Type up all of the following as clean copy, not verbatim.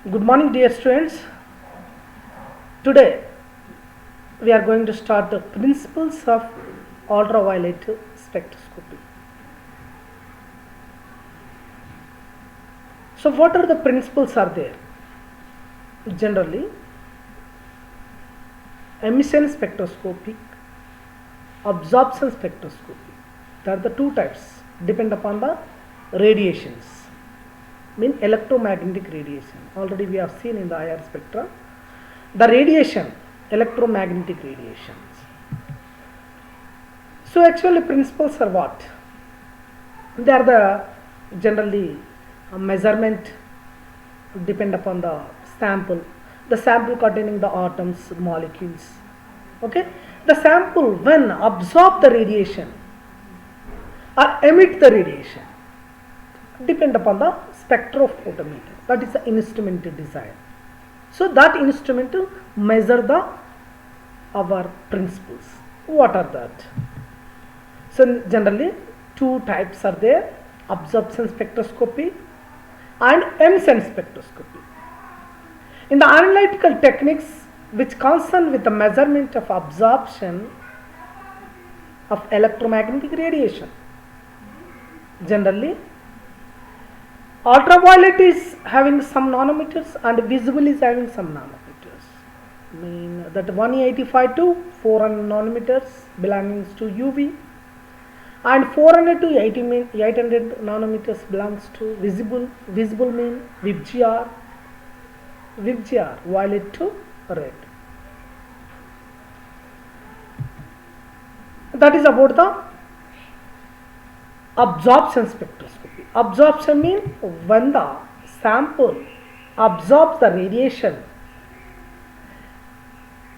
Good morning, dear students. Today we are going to start the principles of ultraviolet spectroscopy. So, what are the principles are there? Generally, emission spectroscopy, absorption spectroscopy. There are the two types, depend upon the radiations. Mean electromagnetic radiation. Already we have seen in the IR spectra. The radiation, electromagnetic radiations. So actually principles are what? They are the generally measurement depend upon the sample containing the atoms, molecules. Okay, the sample when absorb the radiation or emit the radiation depend upon the spectrophotometer. That is the instrument design. So that instrument to measure the our principles. What are that? So generally two types are there: absorption spectroscopy and emission spectroscopy. In the analytical techniques which concern with the measurement of absorption of electromagnetic radiation, generally ultraviolet is having some nanometers and visible is having some nanometers. I mean that 185 to 400 nanometers belongs to UV and 400 to 800 nanometers belongs to visible. Visible mean VIBGR, violet to red. That is about the absorption spectroscopy. Absorption means when the sample absorbs the radiation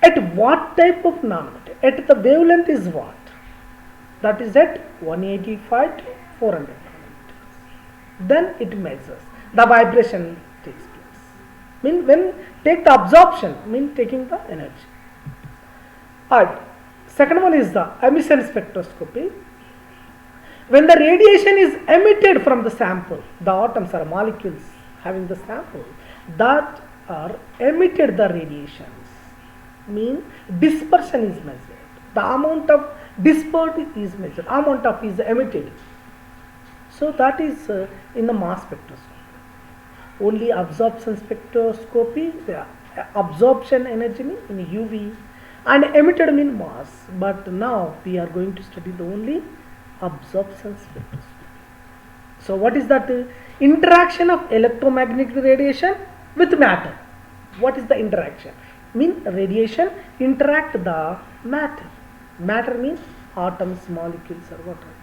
at what type of nanometer, at the wavelength is what? That is at 185 to 400 nanometers. Then it measures. The vibration takes place. Mean when take the absorption, mean taking the energy. And second one is the emission spectroscopy. When the radiation is emitted from the sample, the atoms or molecules having the sample that are emitted the radiations, mean dispersion is measured. The amount of dispersed is measured, amount of is emitted. So that is in the mass spectroscopy. Only absorption spectroscopy, the absorption energy mean in UV and emitted mean mass. But now we are going to study the only absorption spectroscopy. So what is that? Interaction of electromagnetic radiation with matter. What is the interaction? Mean radiation interact the matter. Matter means atoms, molecules or whatever.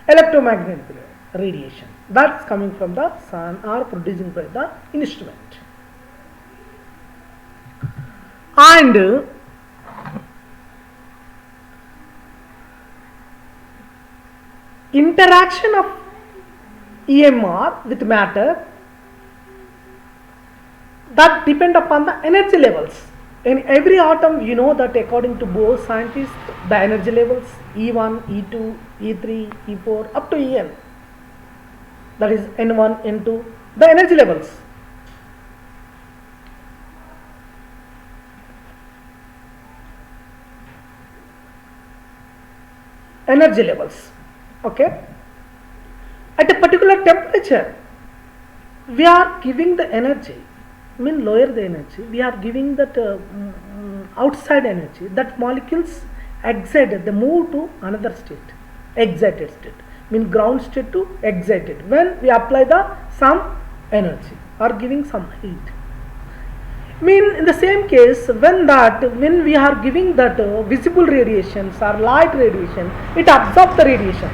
Electromagnetic radiation that's coming from the sun or producing by the instrument. And interaction of EMR with matter that depend upon the energy levels. In every atom, you know that according to Bohr scientists, the energy levels E1, E2, E3, E4 up to En. That is N1, N2, the energy levels. Energy levels. Okay. At a particular temperature, we are giving the energy, mean lower the energy, we are giving that outside energy, that molecules excited, they move to another state, excited state, mean ground state to excited. When we apply the some energy or giving some heat. Mean in the same case when we are giving that visible radiations or light radiation, it absorbs the radiation.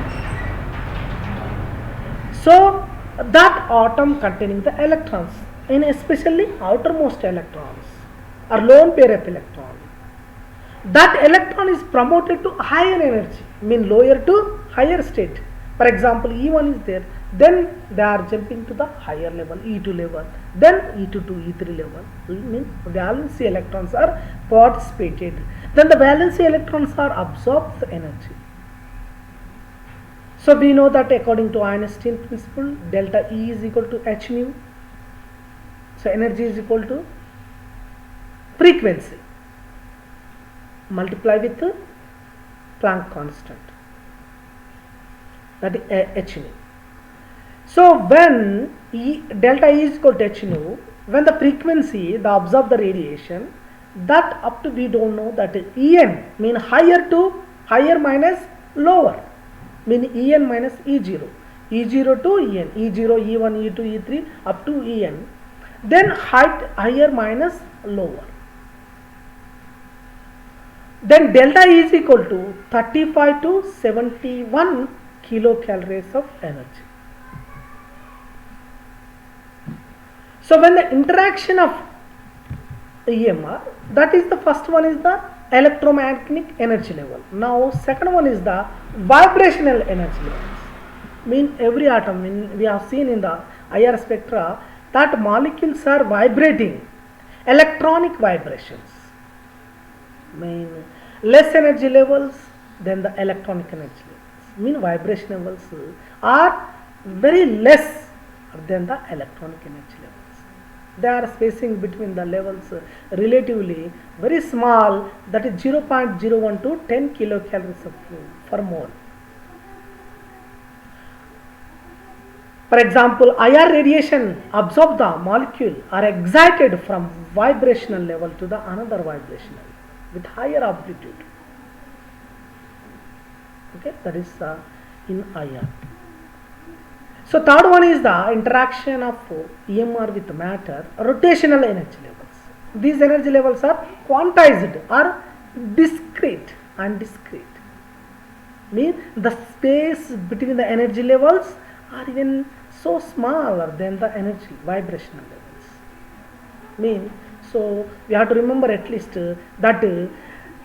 So that atom containing the electrons, and especially outermost electrons or lone pair of electron, that electron is promoted to higher energy, mean lower to higher state. For example, E1 is there, then they are jumping to the higher level, E2 level, then E2 to E3 level, means valency electrons are participated, then the valency electrons are absorbed the energy. So we know that according to Einstein principle, delta E is equal to h nu. So energy is equal to frequency multiply with Planck constant, that is h nu. So when delta E is equal to h nu, when the frequency, the observed the radiation, that up to we don't know, that En mean higher to higher minus lower, mean En minus E0, E0 to En, E0, E1, E2, E3 up to En, then height higher minus lower. Then delta E is equal to 35 to 71 kilocalories of energy. So when the interaction of EMR, that is the first one is the electromagnetic energy level. Now second one is the vibrational energy levels. Mean every atom, we have seen in the IR spectra that molecules are vibrating, electronic vibrations. Mean less energy levels than the electronic energy levels. Mean vibration levels are very less than the electronic energy levels. They are spacing between the levels relatively very small, that is 0.01 to 10 kilocalories per mole. For example, IR radiation absorb the molecule are excited from vibrational level to the another vibrational with higher amplitude. Okay, that is in IR. So third one is the interaction of EMR with matter, rotational energy levels. These energy levels are quantized or discrete and discrete. Mean the space between the energy levels are even so smaller than the energy vibrational levels. Mean so we have to remember at least that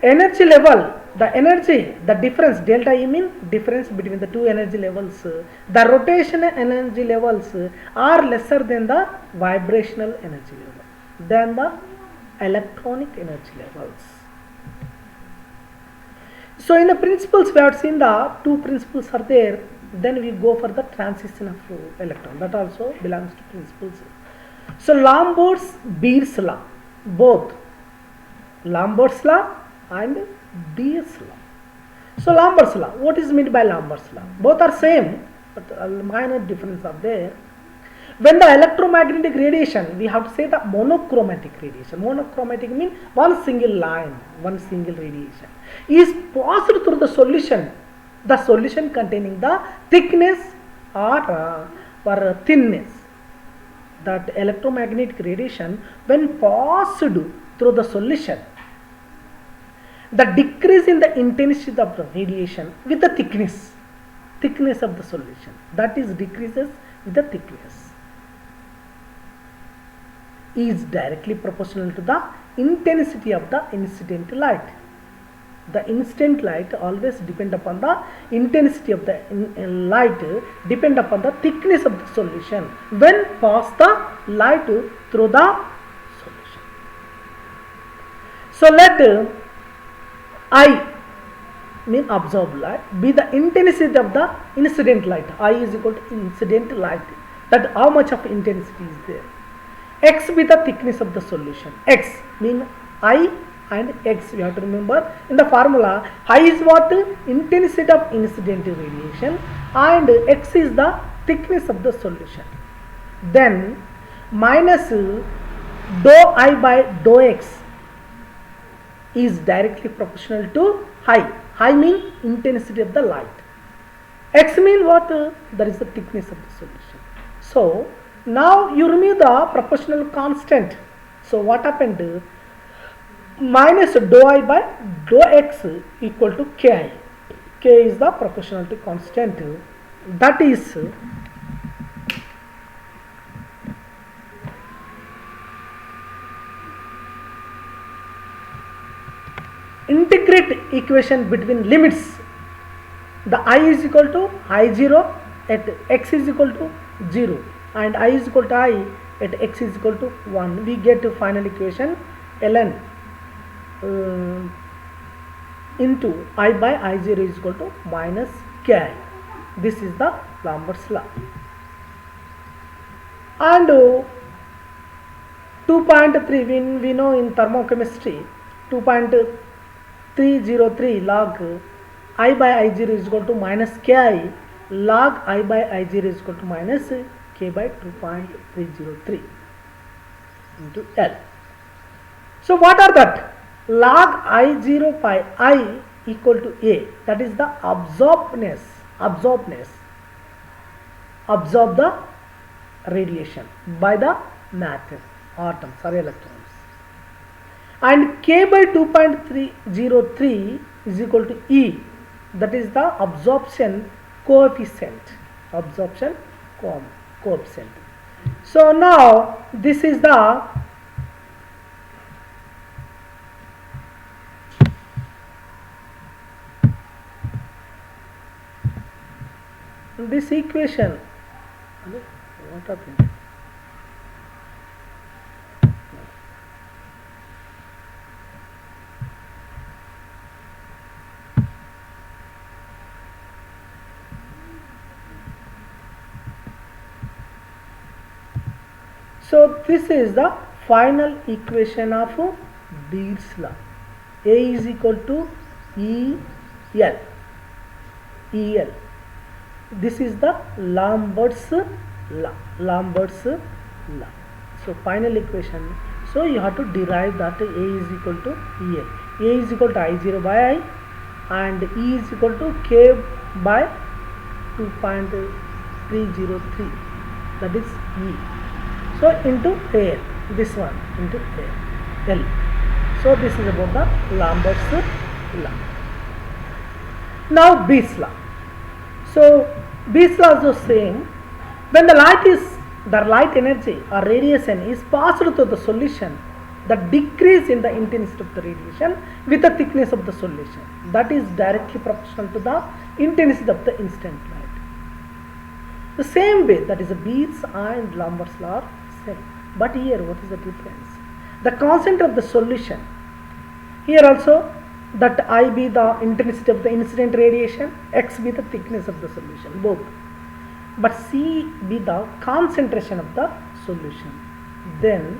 energy level, the energy, the difference delta E mean difference between the two energy levels. The rotational energy levels are lesser than the vibrational energy level, than the electronic energy levels. So in the principles we have seen the two principles are there. Then we go for the transition of electron, that also belongs to principles. So Lambert's-Beer's law, both Lambert's law and Beer's law. So Lambert's law, what is meant by Lambert's law? Both are same, but a minor difference are there. When the electromagnetic radiation, we have to say the monochromatic radiation. Monochromatic means one single line, one single radiation is passed through the solution containing the thickness or thinness. That electromagnetic radiation, when passed through the solution, the decrease in the intensity of the radiation with the thickness of the solution, that is decreases with the thickness, is directly proportional to the intensity of the incident light. The incident light always depend upon the intensity of the light, depend upon the thickness of the solution when pass the light through the solution. So let I mean absorbed light be the intensity of the incident light. I is equal to incident light, that how much of intensity is there. X be the thickness of the solution. X mean I and X, we have to remember in the formula. I is what? Intensity of incident radiation, and X is the thickness of the solution. Then minus dou I by dou X is directly proportional to I. I mean intensity of the light. X mean what? That is the thickness of the solution. So now you remove the proportional constant. So what happened? Minus dou I by dou X equal to Ki. K is the proportionality constant. That is integrate equation between limits. The I is equal to I0 at X is equal to 0 and I is equal to I at X is equal to 1. We get to final equation ln into I by I0 is equal to minus Ki. This is the Lambert's law. And 2.3, we know in thermochemistry 2.303 log I by I0 is equal to minus Ki log I by I0 is equal to minus K by 2.303 into L. So what are that? Log I0 by I equal to A, that is the absorb the radiation by the matter, atoms or electrons, and K by 2.303 is equal to E, that is the absorption coefficient. So now this is the this equation. What happened? So this is the final equation of Beer's law. A is equal to EL. This is the Lambert's law. So final equation. So you have to derive that A is equal to EL. A is equal to I0 by I and E is equal to K by 2.303, that is E. So into L, this one into L. So this is about the Lambert's law. Now Beer's law. So Beer's law is the same. When the light energy or radiation is passed through the solution, the decrease in the intensity of the radiation with the thickness of the solution, that is directly proportional to the intensity of the incident light. The same way, that is a Beer's and Lambert's law are same. But here what is the difference? The constant of the solution. Here also that I be the intensity of the incident radiation, X be the thickness of the solution, both. But C be the concentration of the solution. Then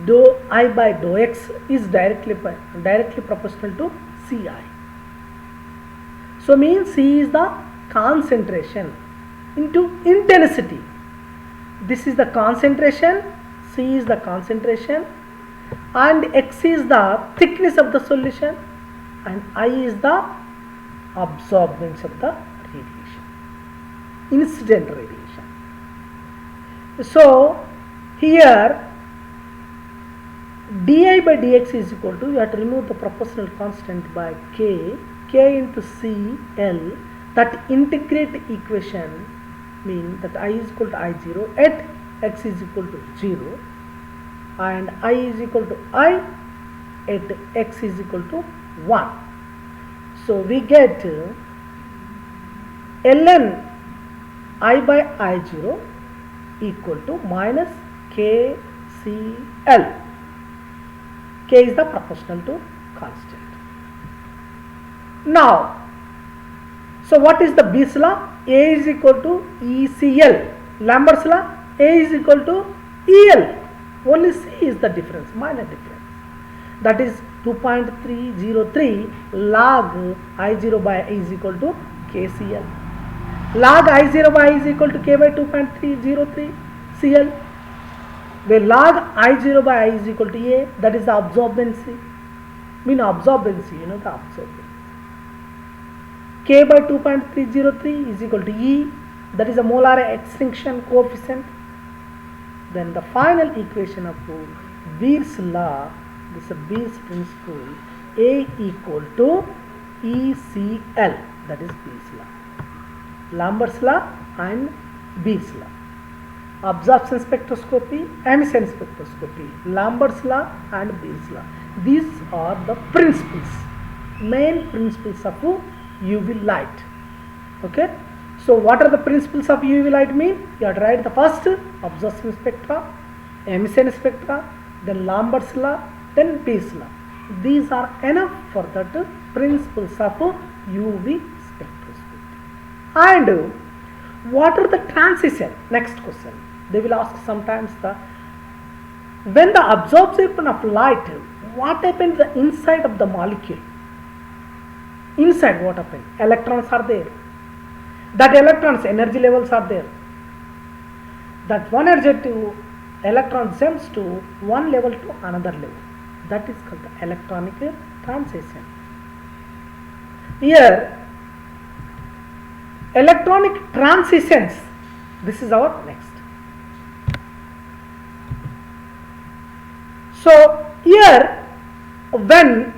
dou I by dou X is directly proportional to Ci. So means C is the concentration into intensity. This is the concentration, C is the concentration, and X is the thickness of the solution, and I is the absorbance of the radiation, incident radiation. So here di by dx is equal to, you have to remove the proportional constant by k into Cl. That integrate equation mean that I is equal to I0 at X is equal to 0 and I is equal to I at X is equal to 1. So we get ln I by I0 equal to minus KCl. K is the proportional to constant. Now, so what is the Beer's law? A is equal to ECl. Lambert's law, A is equal to EL. Only C is the difference, minor difference. That is 2.303 log I0 by I is equal to KCl. Log I0 by I is equal to K by 2.303 Cl. Where log I0 by I is equal to A, that is the absorbency. Mean absorbency, you know the absorbency. K by 2.303 is equal to E, that is a molar extinction coefficient. Then the final equation of Beer's law, this is a Beer's principle, A equal to ECl, that is Beer's law. Lambert's law and Beer's law. Absorption spectroscopy, emission spectroscopy, Lambert's law and Beer's law. These are the principles, main principles of UV light. Okay. So what are the principles of UV light mean? You have to write the first absorption spectra, emission spectra, then Lambert's law, then Beer's law. These are enough for that principles of UV spectroscopy. And what are the transition? Next question. They will ask sometimes the When the absorption of light, what happens inside of the molecule? Inside what happens? Electrons are there. That electrons energy levels are there. That one energetic electron jumps to one level to another level. That is called the electronic transition. Here, electronic transitions. This is our next. So here, when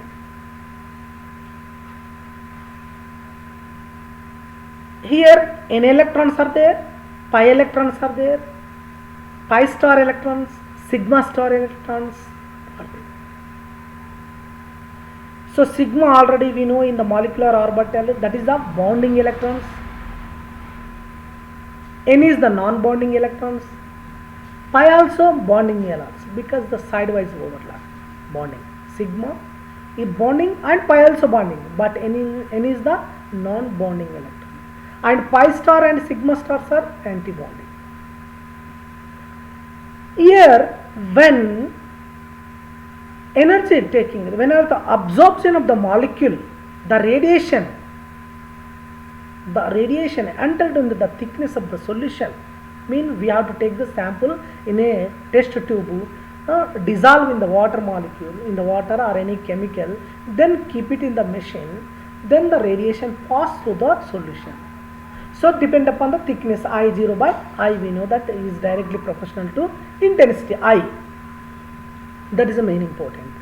here n electrons are there, pi electrons are there, pi star electrons, sigma star electrons are there. So sigma already we know in the molecular orbital, that is the bonding electrons. N is the non-bonding electrons. Pi also bonding electrons because the sidewise overlap. Bonding. Sigma is bonding and pi also bonding, but N is the non-bonding electron. And pi star and sigma stars are anti-bonding. Here, when energy taking, whenever the absorption of the molecule, the radiation entered into the thickness of the solution, mean we have to take the sample in a test tube, dissolve in the water molecule, in the water or any chemical, then keep it in the machine, then the radiation pass through the solution. So depend upon the thickness I0 by I, we know that is directly proportional to intensity I. That is the main important.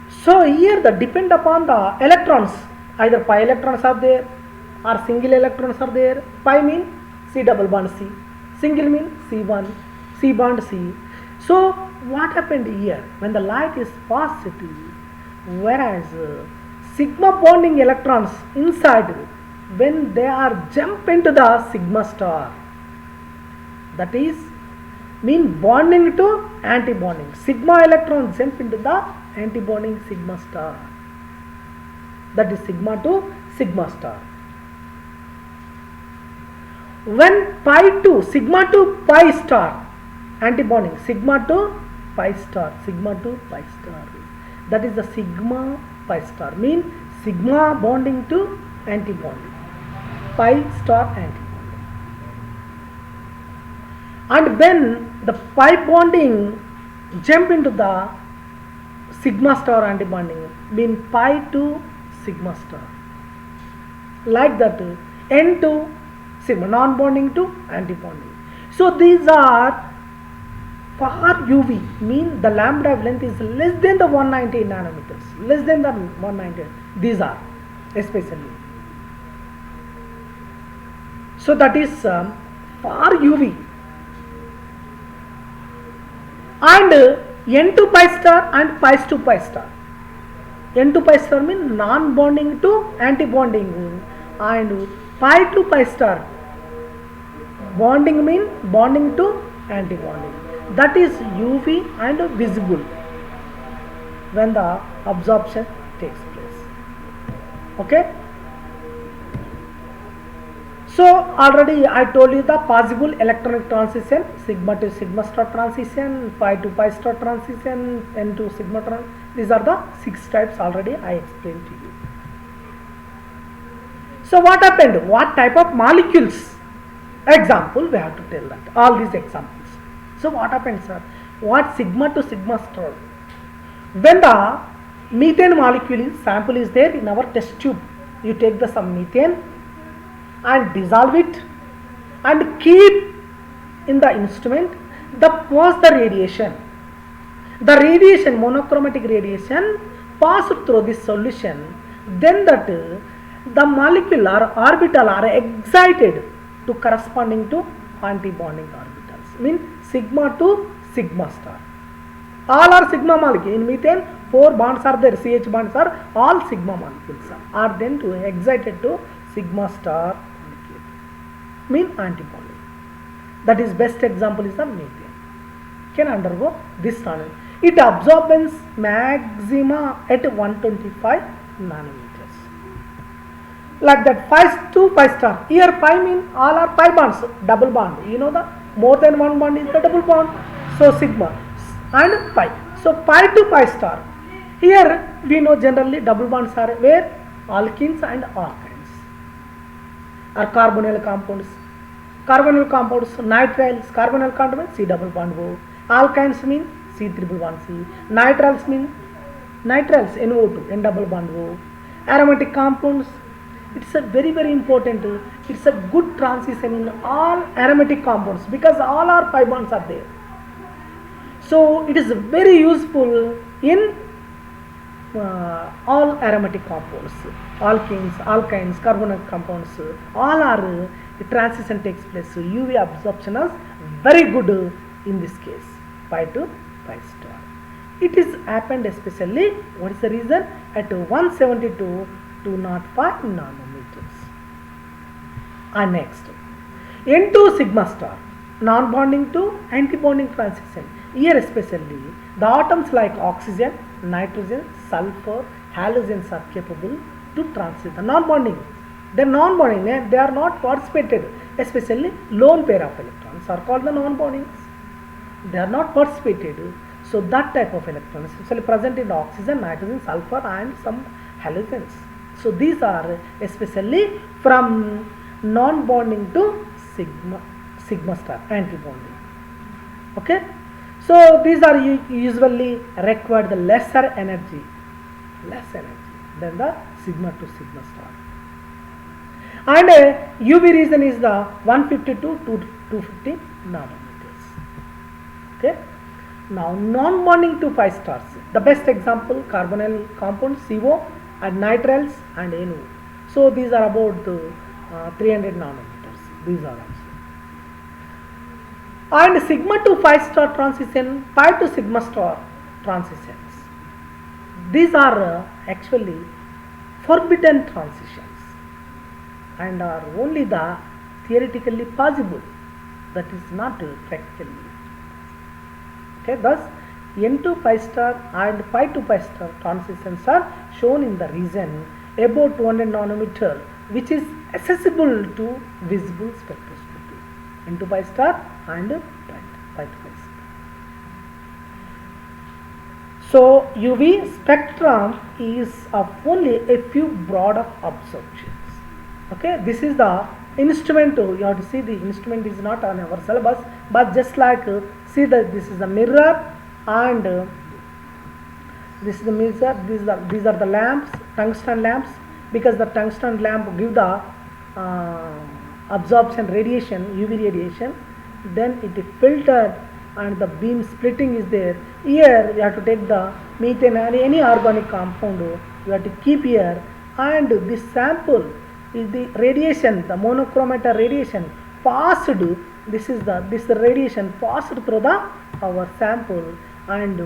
So here the depend upon the electrons, either pi electrons are there or single electrons are there. Pi mean C double bond C, single mean C1, C bond C. So what happened here when the light is positive, whereas sigma bonding electrons inside, when they are jump into the sigma star, that is mean bonding to anti-bonding. Sigma electrons jump into the anti-bonding sigma star, that is sigma to sigma star. When pi to sigma to pi star, anti-bonding sigma to pi star, that is the sigma pi star, mean sigma bonding to anti-bonding, pi star anti-bonding. And when the pi bonding jump into the sigma star anti-bonding, mean pi to sigma star, like that n to sigma, non-bonding to anti-bonding. So these are far UV, mean the lambda length is less than the 190 nanometers, less than the 190. These are especially. So that is far UV. And n to pi star and pi to pi star. N to pi star means non-bonding to anti-bonding, and pi to pi star bonding mean bonding to anti-bonding. That is UV and visible when the absorption takes place. Okay. So already I told you the possible electronic transition, sigma to sigma star transition, pi to pi star transition, n to sigma transition. These are the 6 types already I explained to you. So what happened? What type of molecules? Example, we have to tell that. All these examples. So what happens, sir? What sigma to sigma star? When the methane molecule sample is there in our test tube, you take the some methane and dissolve it and keep in the instrument, the pass the radiation. The radiation, monochromatic radiation, pass through this solution. Then that the molecule or orbital are excited to corresponding to anti-bonding orbitals. Mean sigma to sigma star. All are sigma molecules. In methane, 4 bonds are there. CH bonds are all sigma molecules are then to excited to sigma star molecule. Mean anti-bonding. That is best example is the methane. Can undergo this tunnel. It absorbs maxima at 125 nanometers. Like that, pi to pi star. Here pi mean all are pi bonds, double bond. You know the more than one bond is the double bond. So sigma. and pi. So pi to pi star. Here we know generally double bonds are where alkenes and alkynes are carbonyl compounds. Carbonyl compounds, nitriles, carbonyl compounds C double bond O. Alkynes mean C triple bond C. Nitriles mean nitriles NO2 N double bond O. Aromatic compounds, it's a very important, it's a good transition in all aromatic compounds because all our pi bonds are there. So it is very useful in all aromatic compounds, alkenes, alkynes, carbonyl compounds, all are transition takes place. So UV absorption is very good in this case, pi to pi star. It is happened especially, what is the reason? At 172 to 205 nanometers. And next, N2 sigma star, non-bonding to anti-bonding transition. Here especially, the atoms like oxygen, nitrogen, sulfur, halogens are capable to transit the non-bonding. They are non-bonding, they are not participated, especially lone pair of electrons are called the non-bondings. They are not participated. So that type of electrons especially present in oxygen, nitrogen, sulfur and some halogens. So these are especially from non-bonding to sigma star, anti-bonding. Okay. So these are usually required the lesser energy than the sigma to sigma star. And UV region is the 152 to 250 nanometers. Okay. Now non-bonding to pi stars. The best example carbonyl compounds CO and nitriles and NO. So these are about 300 nanometers. These are also. And sigma to pi star transition, pi to sigma star transitions. These are actually forbidden transitions and are only the theoretically possible, that is not practically. Okay, thus N2 pi star and pi to pi star transitions are shown in the region about 200 nanometer, which is accessible to visible spectroscopy. N2 pi star and pi to pi star. So UV spectrum is of only a few broad of absorptions. Okay, this is the instrument. You have to see the instrument is not on our syllabus, but just like see that this is the mirror and this is the mirror. These are the lamps, tungsten lamps, because the tungsten lamp give the absorption radiation, UV radiation. Then it is filtered and the beam splitting is there. Here you have to take the methane and any organic compound you have to keep here, and this sample is the radiation, the monochromator radiation passed. This radiation passed through our sample, and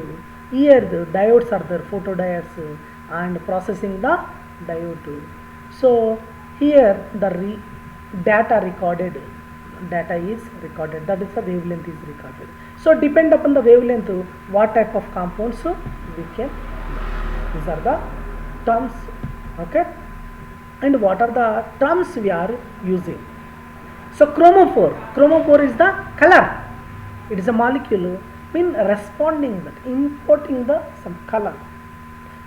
here the diodes are there, photodiodes, and processing the diode. So here the data is recorded, that is the wavelength is recorded. So depend upon the wavelength what type of compounds we can. These are the terms. Okay, and what are the terms we are using? So chromophore is the color. It is a molecule mean responding that, importing the some color.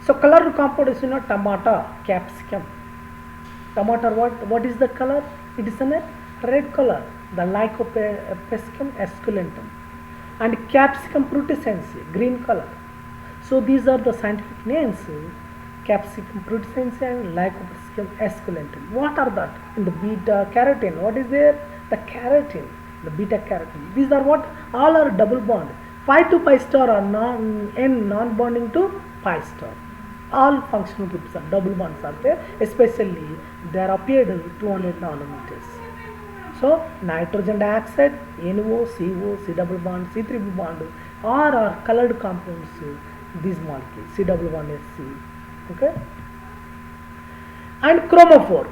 So color compound is tomato, capsicum. Tomato, what is the color? It is a red color, the Lycopescum esculentum, and capsicum frutescens, green color. So these are the scientific names: capsicum frutescens and Lycopescum esculentum. What are that? In the beta carotene, what is there? The carotene, the beta carotene. These are what? All are double bond. Pi to pi star are non-bonding to pi star. All functional groups are double bonds are there, especially they are appeared 200 nanometers. So nitrogen dioxide, NO, CO, C double bond, C triple bond, are colored compounds. These molecules, C double bond SC. Okay, and chromophore.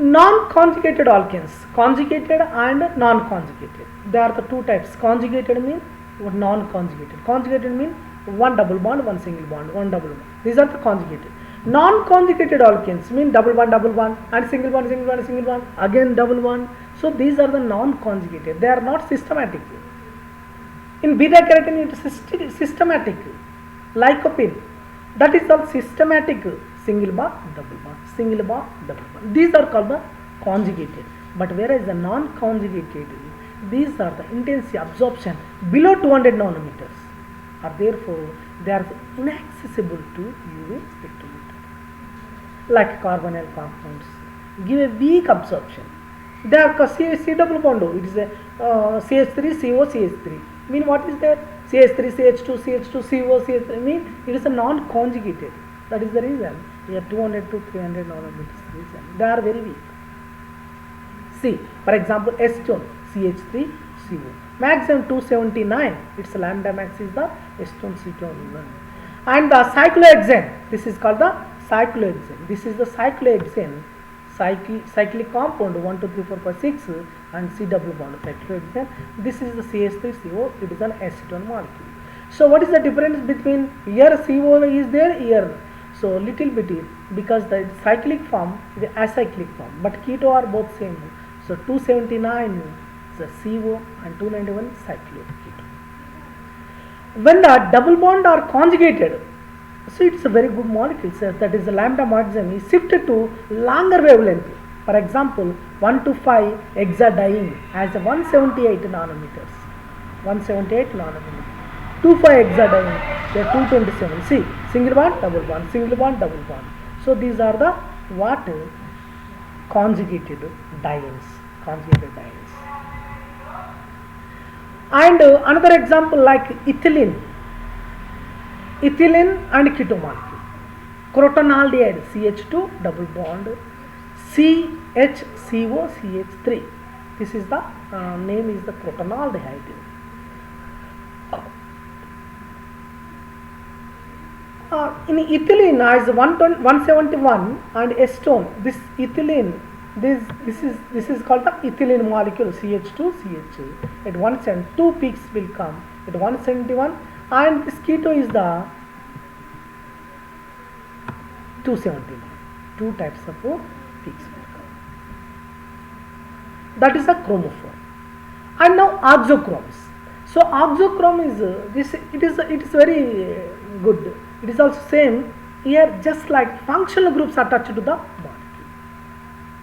Non-conjugated alkenes, conjugated and non-conjugated. There are the two types. Conjugated means non-conjugated. Conjugated means one double bond, one single bond, one double bond. These are the conjugated. Non-conjugated alkenes mean double bond and single bond, single bond, single bond, again double bond. So these are the non-conjugated. They are not systematic. In beta carotene it is systematic. Lycopene, that is all systematic. Single bond, double bond, single bond, double bond. These are called the conjugated. But whereas the non-conjugated, these are the intensity absorption below 200 nanometers, are therefore they are inaccessible to UV spectrometer. Like carbonyl compounds give a weak absorption. They are C double bond. It is a CH3 CO CH3. Mean what is that? CH3 CH2 CH2 CO CH3. Mean it is a non-conjugated. That is the reason we are 200 to 300 nanometers. Reason they are very weak. See, for example, acetone CH3 CO. Maximum 279. Its lambda max is the acetone ketone. And the cyclohexane. This is called the cyclohexane. This is the cyclohexane. Cyclic compound 1, 2, 3, 4, 5, 6 and C double bond cyclohexane. This is the CH3CO. It is an acetone molecule. So what is the difference between here CO is there here? So little bit is because the cyclic form is the acyclic form, but keto are both same. So 279 is the CO and 291 cycloketo. When the double bond are conjugated, so it's a very good molecule, sir. That is the lambda maximum is shifted to longer wavelength. For example, 1 to 5 hexadiene has a 178 nanometers. 178 nanometers. 2,5 hexadiene, they are 227. See, single bond, double bond, single bond, double bond. So these are the what? Conjugated dienes. Conjugated dienes. And another example like ethylene. Ethylene and keto molecule. Crotonaldehyde CH2 double bond CHCO CH3. This is the name is the crotonaldehyde. In ethylene is 171 and acetone. This ethylene, this is called the ethylene molecule CH2 CH. At 172 peaks will come at 171, and this keto is the 271. Two types of peaks will come. That is a chromophore. And now oxochromes. So oxochrome is this. It is very good. It is also same here, just like functional groups attached to the molecule.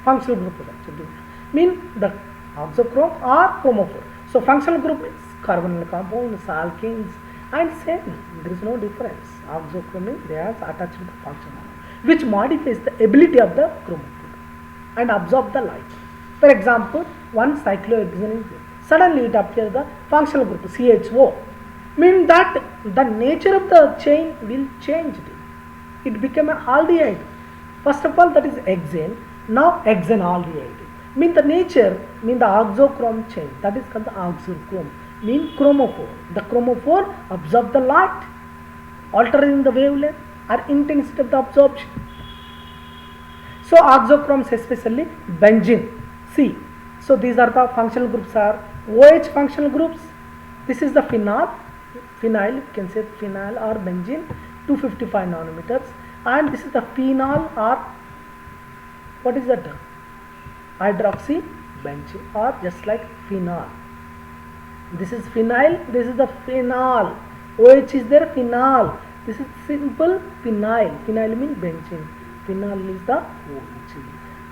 Functional group attached to mean the oxochrome or chromophore. So functional group is carbonyl compounds, alkenes, and same. There is no difference. Oxochrome means they are attached to the functional group, which modifies the ability of the chromophore and absorb the light. For example, one cyclohexane is there. Suddenly it appears the functional group CHO. Mean that the nature of the chain will change. It became an aldehyde. First of all, that is hexane. Now hexane aldehyde. Mean the nature, mean the oxochrome chain. That is called the oxochrome. Mean chromophore. The chromophore absorb the light, altering the wavelength or intensity of the absorption. So oxochromes, especially benzene. See. So these are the functional groups are OH functional groups. This is the phenyl, you can say phenyl or benzene, 255 nanometers, and this is the phenol or what is that? Hydroxy benzene or just like phenol. This is phenyl, this is the phenol. OH is there, phenol. This is simple phenyl. Phenyl means benzene. Phenol is the OH.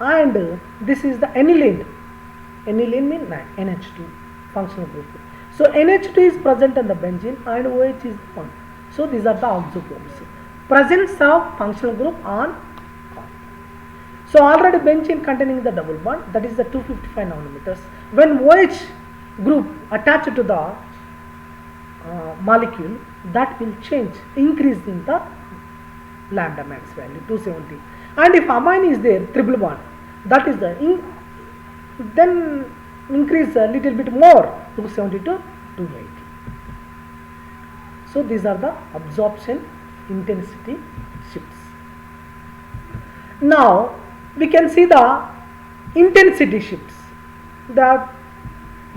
And this is the aniline. Aniline means NH2 functional group. So NH2 is present in the benzene and OH is one. So these are the oxochromes. Presence of functional group on carbon. So already benzene containing the double bond, that is the 255 nanometers. When OH group attached to the molecule, that will change, increase in the lambda max value 270. And if amine is there, triple bond, that is the then increase a little bit more, 270 to 280. So these are the absorption intensity shifts. Now we can see the intensity shifts. That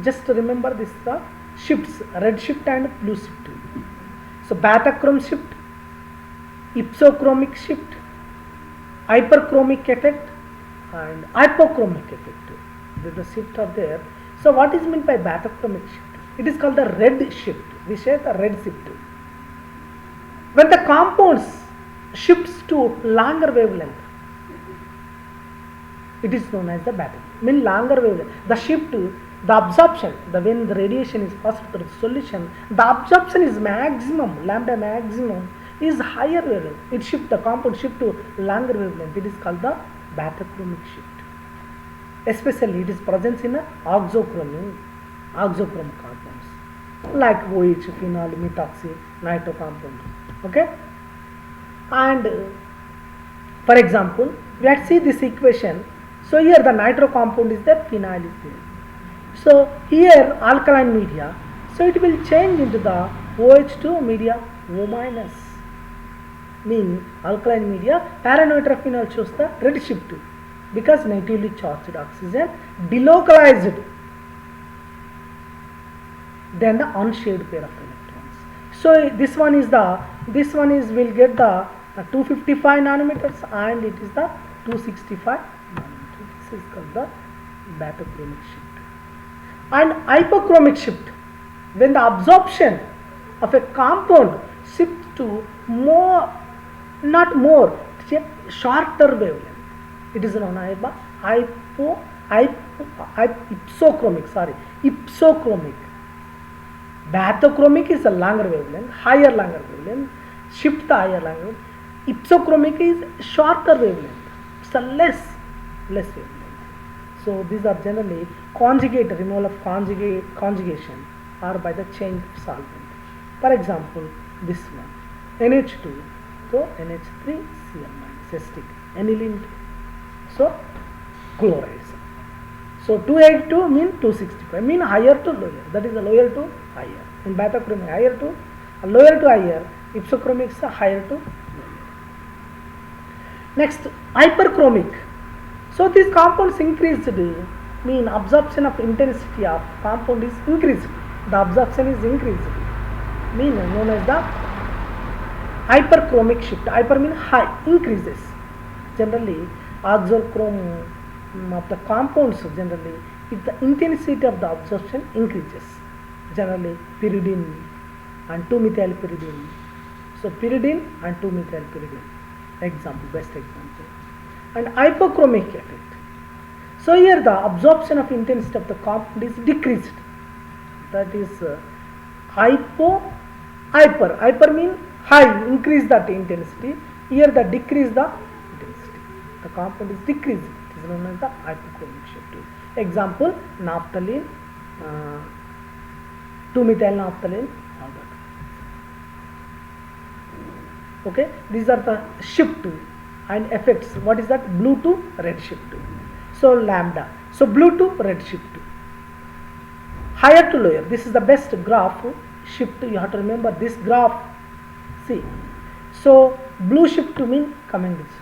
just remember this the shifts, red shift and blue shift. So batochrome shift, ipsochromic shift, hyperchromic effect and hypochromic effect. The shift are there. So what is meant by bathochromic shift? It is called the red shift. We say the red shift. When the compounds shifts to longer wavelength, it is known as the bathochromic. Mean longer wavelength. The shift, the absorption, when the radiation is passed through the solution, the absorption is maximum, lambda maximum is higher wavelength. It shift, the compound shift to longer wavelength. It is called the bathochromic shift. Especially it is present in oxochrome compounds like OH, phenol, methoxy, nitro compounds. Okay, and for example, let's see this equation. So here the nitro compound is there, phenyl is there. So here alkaline media, so it will change into the OH2 media O minus. Mean alkaline media, para-nitrophenol shows the red shift because negatively charged oxygen delocalized then the unshaded pair of electrons. So this one is will get the 255 nanometers and it is the 265 nanometers. This is called the bathochromic shift. And hypochromic shift, when the absorption of a compound shifts to shorter wavelength. It is known as hypsochromic. Bathochromic is a longer wavelength, higher longer wavelength, shift the higher longer. Hypsochromic is shorter wavelength, it's a less wavelength. So these are generally removal of conjugation or by the change of solvent. For example, this one, NH2, so NH3 Cl minus, acetic, aniline, so chlorides. So 282 mean 265, mean higher to lower, that is the lower to higher. In bathochromic, higher to lower to higher, hypsochromic is higher to lower. Next, hyperchromic. So these compounds increased, mean absorption of intensity of compound is increased. The absorption is increased, mean known as the hyperchromic shift. Hyper mean high, increases. Generally, oxochrome of the compounds generally, if the intensity of the absorption increases. Generally, pyridine and 2-methylpyridine. So pyridine and 2-methylpyridine. Example, best example. And hypochromic effect. So here the absorption of intensity of the compound is decreased. That is hyper. Hyper mean high, increase that intensity. Here the decrease the intensity. The compound is decreased. It is known as the hypochromic shift. Example, naphthalene, 2-methyl-naphthalene, all that. Okay, these are the shift and effects. What is that? Blue to red shift. So lambda. So blue to red shift. Higher to lower. This is the best graph shift. You have to remember this graph. See. So blue shift to mean coming this.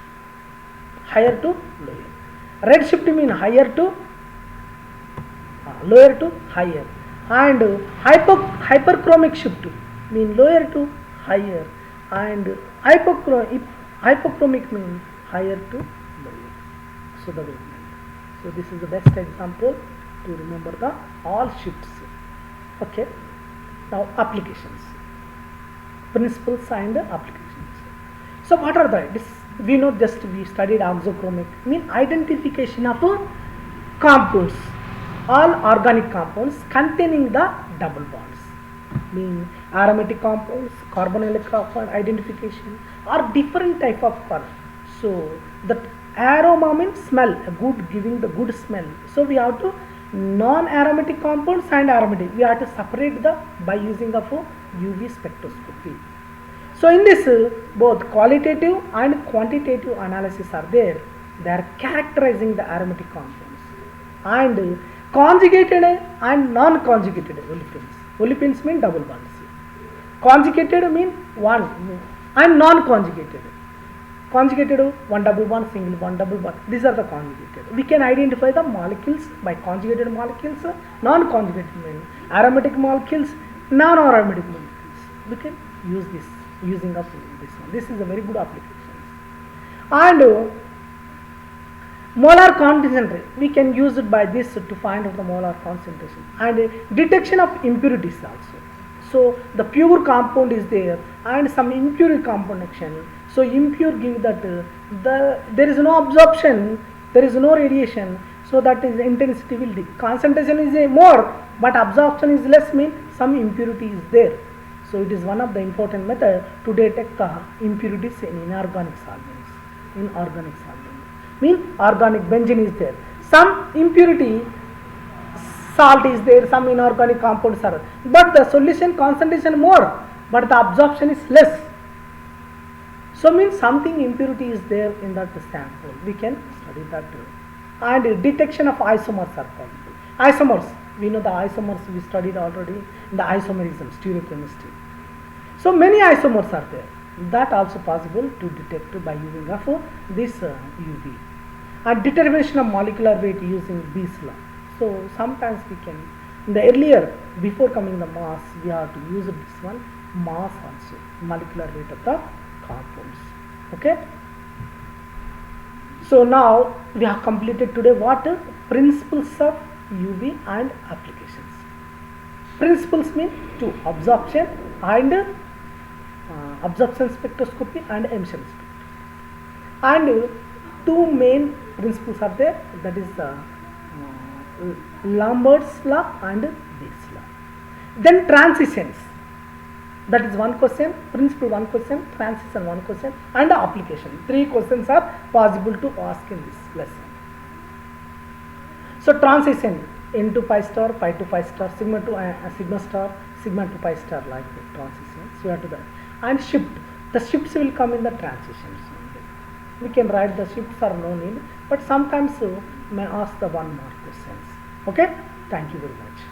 Higher to lower. Red shift mean higher to lower to higher. And hyperchromic shift mean lower to higher. And hypochromic means higher to lower. So the wavelength. So this is the best example to remember the all shifts. Okay. Now applications, principles and applications. So what are the? We know just we studied oxochromic mean identification of compounds, all organic compounds containing the double bonds. Mean aromatic compounds, carbonyl compound identification or different type of color. So the aroma means smell, giving the good smell. So we have to non-aromatic compounds and aromatic. We have to separate by using of UV spectroscopy. So in this both qualitative and quantitative analysis are there. They are characterizing the aromatic compounds and conjugated and non-conjugated olefins. Olefins mean double bonds. Conjugated mean one and non-conjugated. Conjugated one double bond, single bond, double bond. These are the conjugated. We can identify the molecules by conjugated molecules, non-conjugated mean aromatic molecules, non-aromatic molecules. We can use this using of this one. This is a very good application. And Molar concentration, we can use it by this to find out the molar concentration, and detection of impurities also. So the pure compound is there and some impure composition. So impure give that there is no absorption, there is no radiation, so that is intensity will decrease. Concentration is a more, but absorption is less, mean some impurity is there. So it is one of the important method to detect the impurities in inorganic solvents. Inorganic solvents mean organic benzene is there. Some impurity salt is there, some inorganic compounds are, but the solution concentration more, but the absorption is less. So means something impurity is there in that sample. We can study that too. And detection of isomers are possible. Isomers, we know the isomers we studied already in the isomerism, stereochemistry. So many isomers are there. That also possible to detect by using of this UV. And determination of molecular weight using Bees law. So sometimes we can, in the earlier, before coming the mass, we have to use this one, mass also, molecular weight of the compounds. Okay. So now we have completed today what? Principles of UV and applications. Principles mean two, absorption and absorption spectroscopy and emission spectroscopy. And two main principles are there, that is Lambert's law and Bees law. Then transitions, that is one question, principle one question, transition one question, and application. Three questions are possible to ask in this lesson. So transition, n to pi star, pi to pi star, sigma to sigma star, sigma to pi star, like that transitions. So we have to that. And shift, the shifts will come in the transitions. We can write the shifts are no need, but sometimes may ask the one more questions. Okay, thank you very much.